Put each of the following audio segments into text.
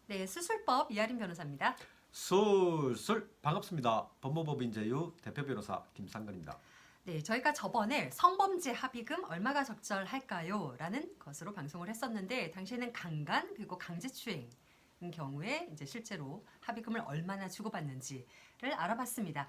네, 수술법 이하림 변호사입니다. 술술 반갑습니다. 법무법인 제휴 대표 변호사 김상근입니다. 네, 저희가 저번에 성범죄 합의금 얼마가 적절할까요? 라는 것으로 방송을 했었는데 당시에는 강간 그리고 강제추행인 경우에 이제 실제로 합의금을 얼마나 주고받는지를 알아봤습니다.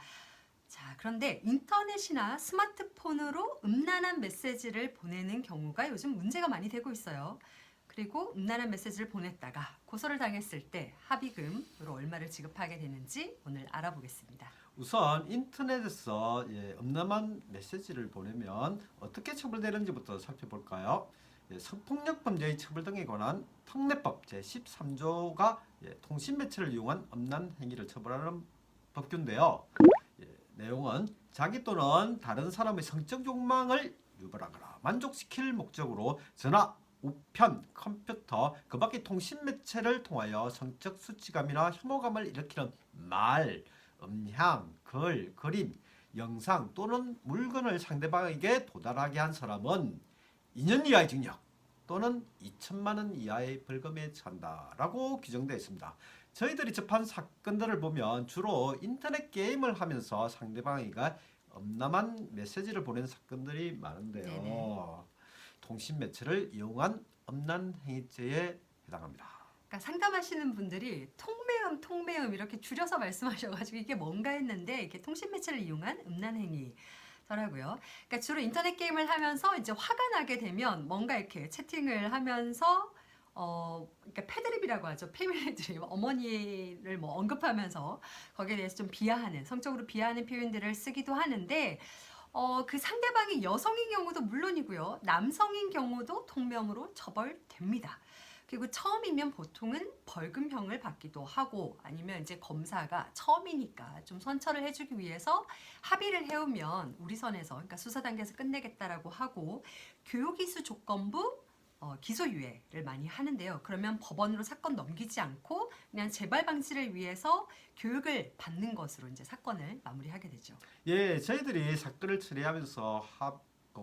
자, 그런데 인터넷이나 스마트폰으로 음란한 메시지를 보내는 경우가 요즘 문제가 많이 되고 있어요. 그리고 음란한 메시지를 보냈다가 고소를 당했을 때 합의금으로 얼마를 지급하게 되는지 오늘 알아보겠습니다. 우선 인터넷에서 음란한 메시지를 보내면 어떻게 처벌되는지부터 살펴볼까요? 성폭력 범죄의 처벌 등에 관한 특례법 제13조가 통신 매체를 이용한 음란 행위를 처벌하는 법규인데요. 내용은 자기 또는 다른 사람의 성적 욕망을 유발하거나 만족시킬 목적으로 전화, 우편, 컴퓨터, 그 밖의 통신 매체를 통하여 성적 수치감이나 혐오감을 일으키는 말, 음향, 글, 그림, 영상 또는 물건을 상대방에게 도달하게 한 사람은 2년 이하의 징역 또는 2천만 원 이하의 벌금에 처한다라고 규정되어 있습니다. 저희들이 접한 사건들을 보면 주로 인터넷 게임을 하면서 상대방에게 음란한 메시지를 보낸 사건들이 많은데요. 네네. 통신 매체를 이용한 음란 행위죄에 해당합니다. 그러니까 상담하시는 분들이 통매음 이렇게 줄여서 말씀하셔가지고 이게 뭔가 했는데 이게 통신 매체를 이용한 음란 행위더라고요. 그러니까 주로 인터넷 게임을 하면서 이제 화가 나게 되면 뭔가 이렇게 채팅을 하면서 그러니까 패드립이라고 하죠. 패밀리들이 어머니를 뭐 언급하면서 거기에 대해서 좀 비하하는 성적으로 비하하는 표현들을 쓰기도 하는데 그 상대방이 여성인 경우도 물론이고요. 남성인 경우도 통명으로 처벌됩니다. 그리고 처음이면 보통은 벌금형을 받기도 하고 아니면 이제 검사가 처음이니까 좀 선처를 해주기 위해서 합의를 해오면 우리 선에서 그러니까 수사 단계에서 끝내겠다라고 하고 교육이수 조건부 기소유예를 많이 하는데요. 그러면 법원으로 사건 넘기지 않고 그냥 재발 방지를 위해서 교육을 받는 것으로 이제 사건을 마무리하게 되죠. 저희들이 사건을 처리하면서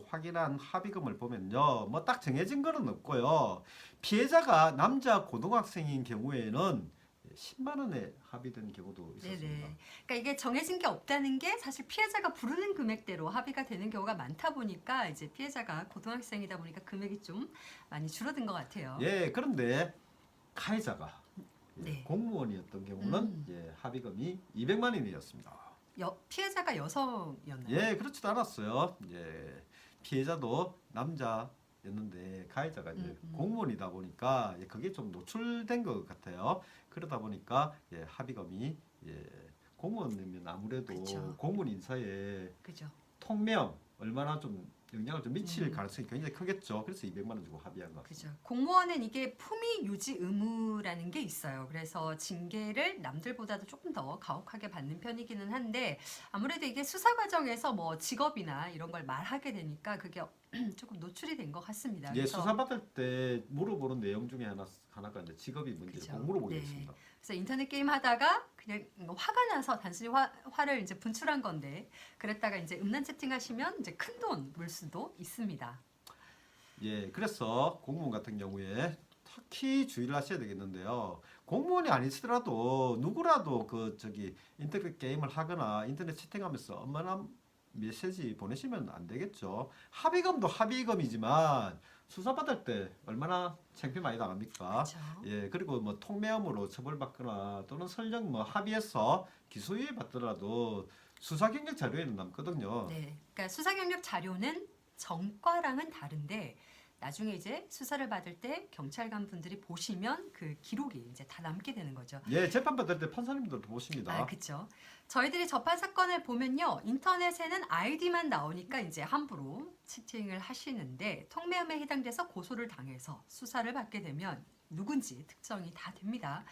확인한 합의금을 보면요, 뭐 딱 정해진 거는 없고요. 피해자가 남자 고등학생인 경우에는 10만 원에 합의된 경우도 있었습니다. 네네. 그러니까 이게 정해진 게 없다는 게 사실 피해자가 부르는 금액대로 합의가 되는 경우가 많다 보니까 이제 피해자가 고등학생이다 보니까 금액이 좀 많이 줄어든 것 같아요. 그런데 가해자가 네. 공무원이었던 경우는 합의금이 200만 원이었습니다. 피해자가 여성이었나요? 그렇지도 않았어요. 피해자도 남자였는데 가해자가 이제 공무원이다 보니까 그게 좀 노출된 것 같아요. 그러다 보니까 합의금이 공무원이면 아무래도 그쵸. 공무원 인사에 그죠. 통명 얼마나 좀 영향을 좀 미칠 가능성이 굉장히 크겠죠. 그래서 200만 원 주고 합의한 것 같습니다. 그죠. 공무원은 이게 품위 유지 의무라는 게 있어요. 그래서 징계를 남들보다도 조금 더 가혹하게 받는 편이기는 한데 아무래도 이게 수사 과정에서 뭐 직업이나 이런 걸 말하게 되니까 그게 조금 노출이 된 것 같습니다. 그래서 수사받을 때 물어보는 내용 중에 하나가 이제 직업이 문제고 그죠. 물어보게 네. 됐습니다. 그래서 인터넷 게임 하다가 그냥 화가 나서 단순히 화를 이제 분출한 건데 그랬다가 이제 음란 채팅하시면 이제 큰 돈 물 수도 있습니다. 그래서 공무원 같은 경우에 특히 주의를 하셔야 되겠는데요. 공무원이 아니시더라도 누구라도 인터넷 게임을 하거나 인터넷 채팅하면서 엄마나 메시지 보내시면 안 되겠죠. 합의금도 합의금이지만 수사받을 때 얼마나 창피 많이 당합니까? 그렇죠. 그리고 뭐 통매음으로 처벌받거나 또는 설령 뭐 합의해서 기소유예 받더라도 수사 경력 자료에는 남거든요. 네. 그러니까 수사 경력 자료는 정과랑은 다른데 나중에 이제 수사를 받을 때 경찰관 분들이 보시면 그 기록이 이제 다 남게 되는 거죠. 재판 받을 때 판사님들도 보십니다. 그렇죠. 저희들이 접한 사건을 보면요. 인터넷에는 아이디만 나오니까 이제 함부로 채팅을 하시는데 통매음에 해당돼서 고소를 당해서 수사를 받게 되면 누군지 특정이 다 됩니다.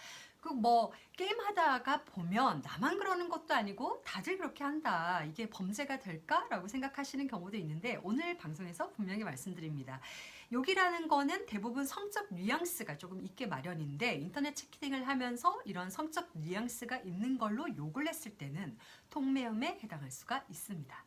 그 뭐 게임하다가 보면 나만 그러는 것도 아니고 다들 그렇게 한다. 이게 범죄가 될까라고 생각하시는 경우도 있는데 오늘 방송에서 분명히 말씀드립니다. 욕이라는 거는 대부분 성적 뉘앙스가 조금 있게 마련인데 인터넷 채팅을 하면서 이런 성적 뉘앙스가 있는 걸로 욕을 했을 때는 통매음에 해당할 수가 있습니다.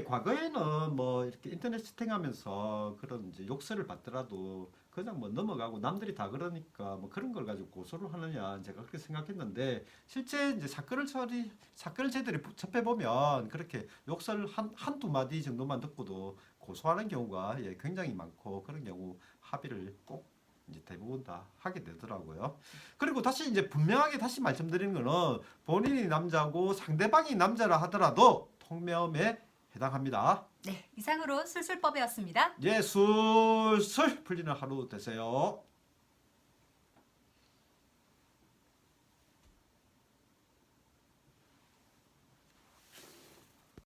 과거에는 뭐 이렇게 인터넷 채팅하면서 그런 이제 욕설을 받더라도 그냥 뭐 넘어가고 남들이 다 그러니까 뭐 그런 걸 가지고 고소를 하느냐 제가 그렇게 생각했는데 실제 이제 사건을 저희들이 접해 보면 그렇게 욕설 한두 마디 정도만 듣고도 고소하는 경우가 굉장히 많고 그런 경우 합의를 꼭 이제 대부분 다 하게 되더라고요. 그리고 다시 이제 분명하게 다시 말씀드리는 거는 본인이 남자고 상대방이 남자라 하더라도 통매음에 해당합니다. 네, 이상으로 술술법이었습니다. 예, 술술 풀리는 하루 되세요.